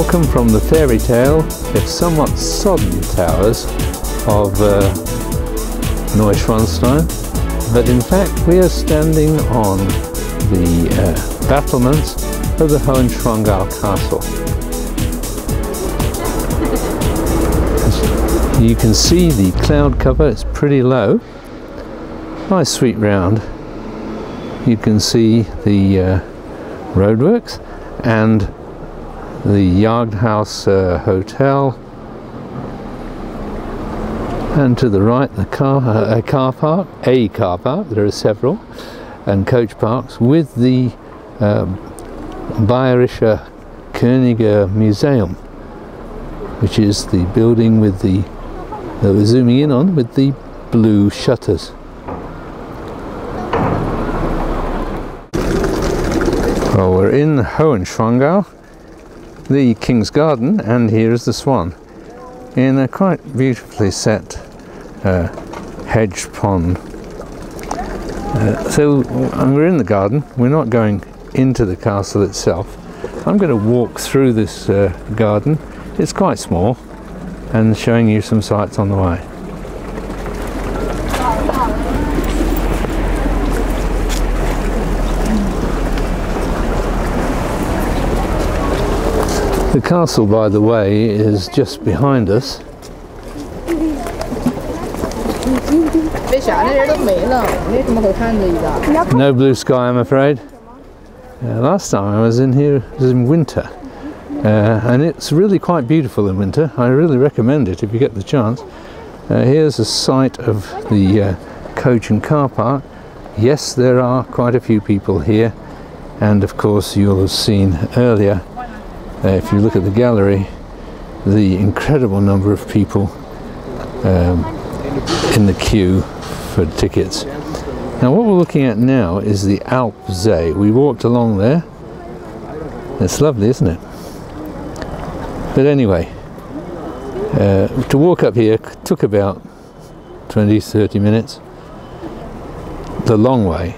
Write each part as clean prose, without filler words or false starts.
Welcome from the fairy tale, if somewhat sodden towers of Neuschwanstein, but in fact we are standing on the battlements of the Hohenschwangau castle. As you can see, the cloud cover is pretty low. Nice sweet round. You can see the roadworks and the Jagdhaus Hotel, and to the right the car park, there are several, and coach parks with the Bayerische Könige Museum, which is the building with the that we're zooming in on with the blue shutters. Well, we're in Hohenschwangau, the King's Garden, and here is the Swan in a quite beautifully set hedge pond. So we're in the garden. We're not going into the castle itself. I'm going to walk through this garden. It's quite small, and showing you some sights on the way. The castle, by the way, is just behind us. No blue sky, I'm afraid. Last time I was in here, it was in winter, and it's really quite beautiful in winter. I really recommend it if you get the chance. Here's a sight of the coach and car park. Yes, there are quite a few people here, and of course you'll have seen earlier, if you look at the gallery, the incredible number of people in the queue for tickets. Now what we're looking at now is the Alpsee. We walked along there. It's lovely, isn't it? But anyway, to walk up here took about 20-30 minutes, the long way.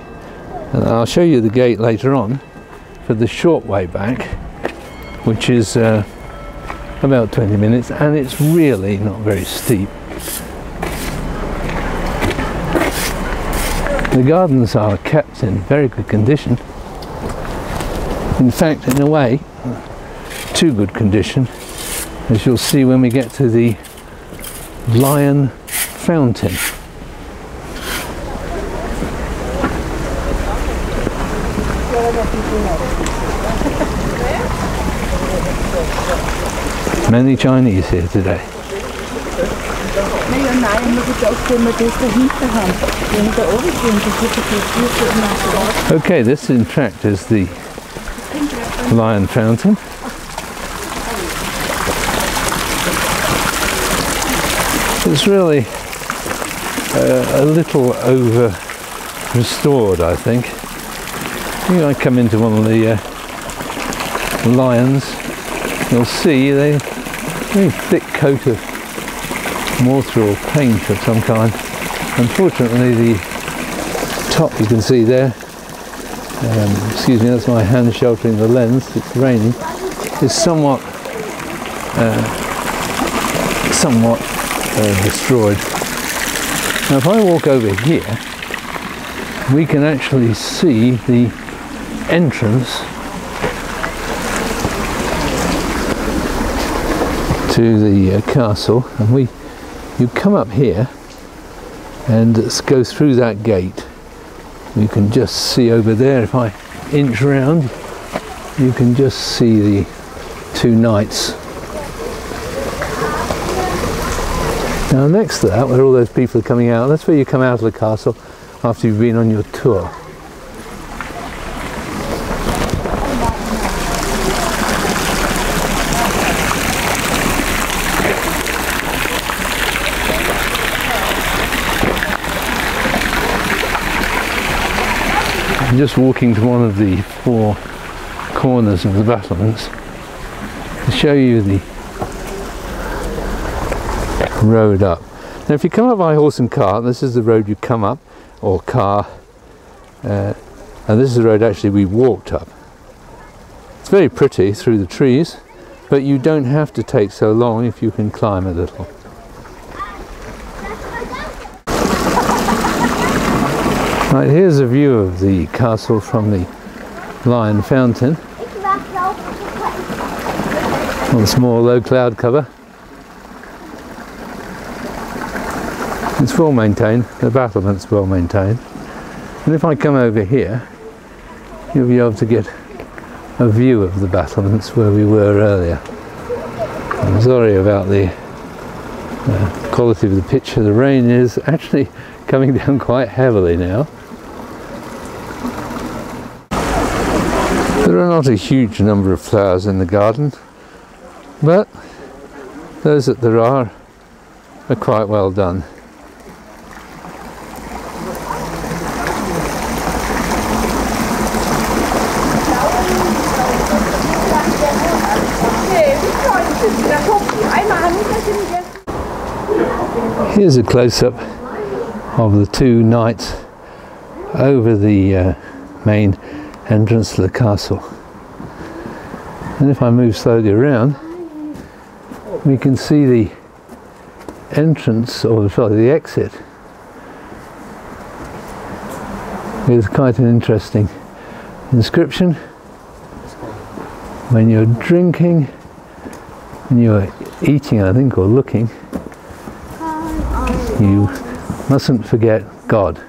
And I'll show you the gate later on for the short way back, which is about 20 minutes, and it's really not very steep. The gardens are kept in very good condition. In fact, in a way, too good condition, as you'll see when we get to the Swan Fountain. Many Chinese here today. Okay, this in fact is the Swan Fountain. It's really a little over restored, I think. You know, I come into one of the lions, you'll see they very thick coat of mortar or paint of some kind. Unfortunately, the top you can see there, excuse me, that's my hand sheltering the lens, it's raining, is somewhat destroyed. Now if I walk over here, we can actually see the entrance to the castle, and you come up here and go through that gate. You can just see over there, if I inch around, you can just see the two knights. Now next to that, where all those people are coming out, that's where you come out of the castle after you've been on your tour. I'm just walking to one of the four corners of the battlements to show you the road up. Now if you come up by horse and cart, this is the road you come up, or car, and this is the road actually we walked up. It's very pretty through the trees, but you don't have to take so long if you can climb a little. Right, here's a view of the castle from the Lion Fountain. On a small low cloud cover. It's well maintained, the battlement's well maintained. And if I come over here, you'll be able to get a view of the battlements where we were earlier. I'm sorry about the quality of the picture. The rain is actually coming down quite heavily now. There are not a huge number of flowers in the garden, but those that there are quite well done. Here's a close-up of the two knights over the main entrance to the castle. And if I move slowly around, we can see the entrance, or sorry, the exit, with quite an interesting inscription. When you're drinking, when you're eating, I think, or looking, you mustn't forget God.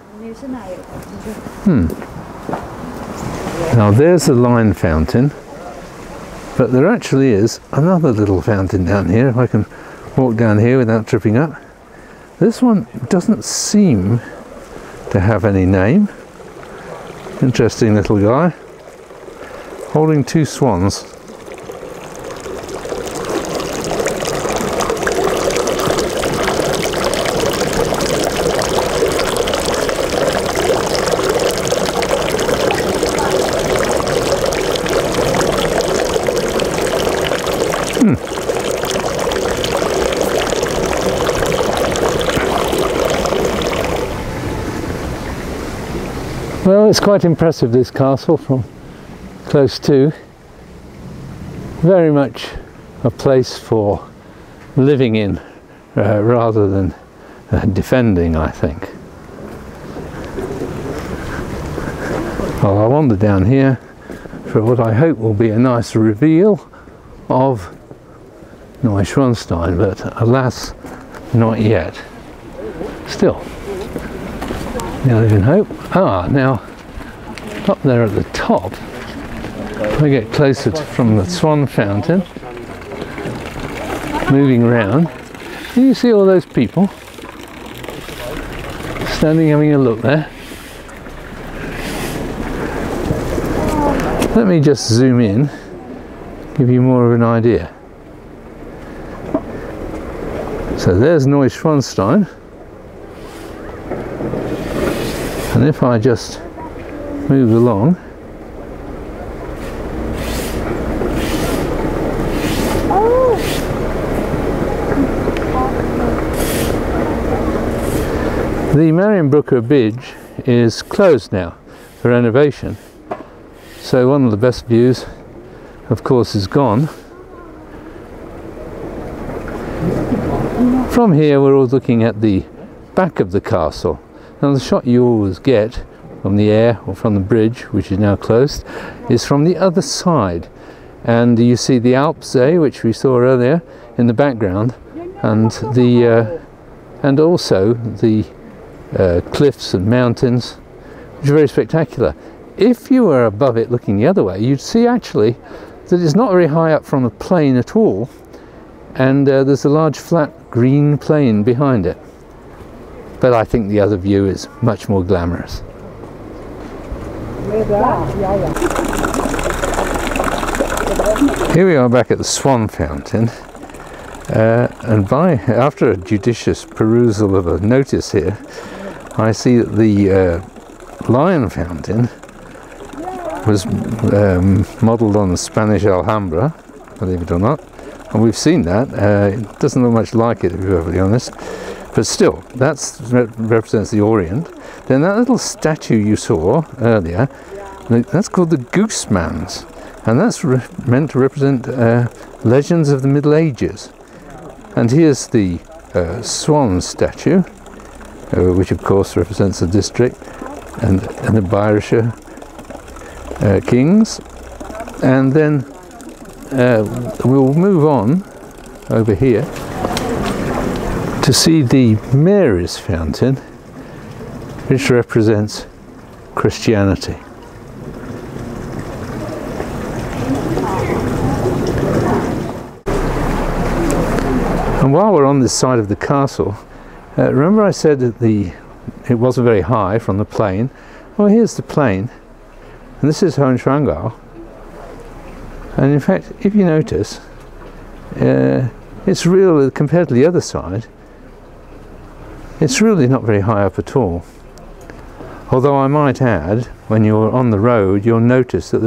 Now there's the Lion Fountain, but there actually is another little fountain down here, if I can walk down here without tripping up. This one doesn't seem to have any name. Interesting little guy, holding two swans. Well, it's quite impressive, this castle from close to. Very much a place for living in rather than defending, I think. Well, I'll wander down here for what I hope will be a nice reveal of Neuschwanstein, but alas, not yet. Still, I live in hope. Now, up there at the top, if I get closer from the Swan Fountain, moving around, can you see all those people standing having a look there? Let me just zoom in, give you more of an idea. So there's Neuschwanstein, and if I just move along, the Marienbrücker Bridge is closed now for renovation, so one of the best views, of course, is gone. From here we're all looking at the back of the castle. Now the shot you always get from the air or from the bridge, which is now closed, is from the other side, and you see the Alpsee, which we saw earlier, in the background, and the and also the cliffs and mountains, which are very spectacular. If you were above it looking the other way, you'd see actually that it's not very high up from the plain at all, and there's a large flat green plain behind it. But I think the other view is much more glamorous. Here we are back at the Swan Fountain, and after a judicious perusal of a notice here, I see that the Lion Fountain was modelled on the Spanish Alhambra, believe it or not, and we've seen that. It doesn't look much like it, to be perfectly honest, but still, that represents the Orient. Then that little statue you saw earlier, that's called the Gooseman's. and that's meant to represent legends of the Middle Ages. And here's the Swan Statue, which of course represents the district and the Bayerische kings. And then we'll move on over here to see the Mary's Fountain, which represents Christianity. And while we're on this side of the castle, remember I said that it wasn't very high from the plain? Well, here's the plain, and this is Hohenschwangau. And in fact, if you notice, it's really, compared to the other side, it's really not very high up at all. Although I might add, when you're on the road, you'll notice that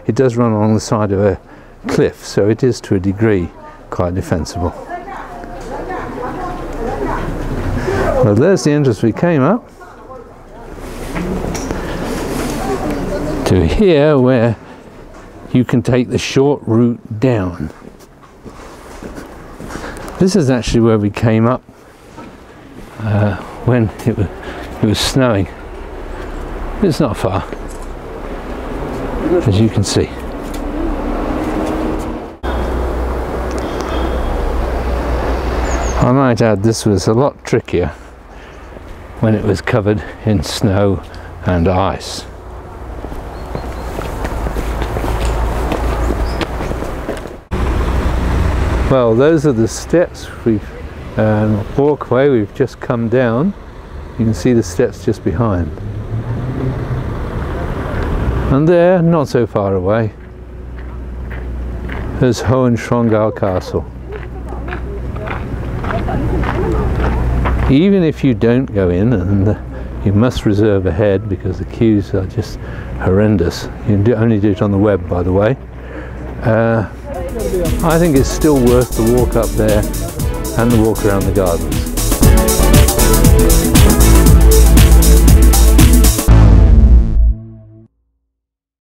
it does run along the side of a cliff, so it is to a degree quite defensible. Well, there's the entrance we came up to here, where you can take the short route down. This is actually where we came up when it was snowing. It's not far, as you can see. I might add, this was a lot trickier when it was covered in snow and ice. Well, those are the steps we've walkway we've just come down. You can see the steps just behind. And there, not so far away, there's Hohenschwangau Castle. Even if you don't go in, and you must reserve ahead because the queues are just horrendous. You can only do it on the web, by the way. I think it's still worth the walk up there and the walk around the gardens.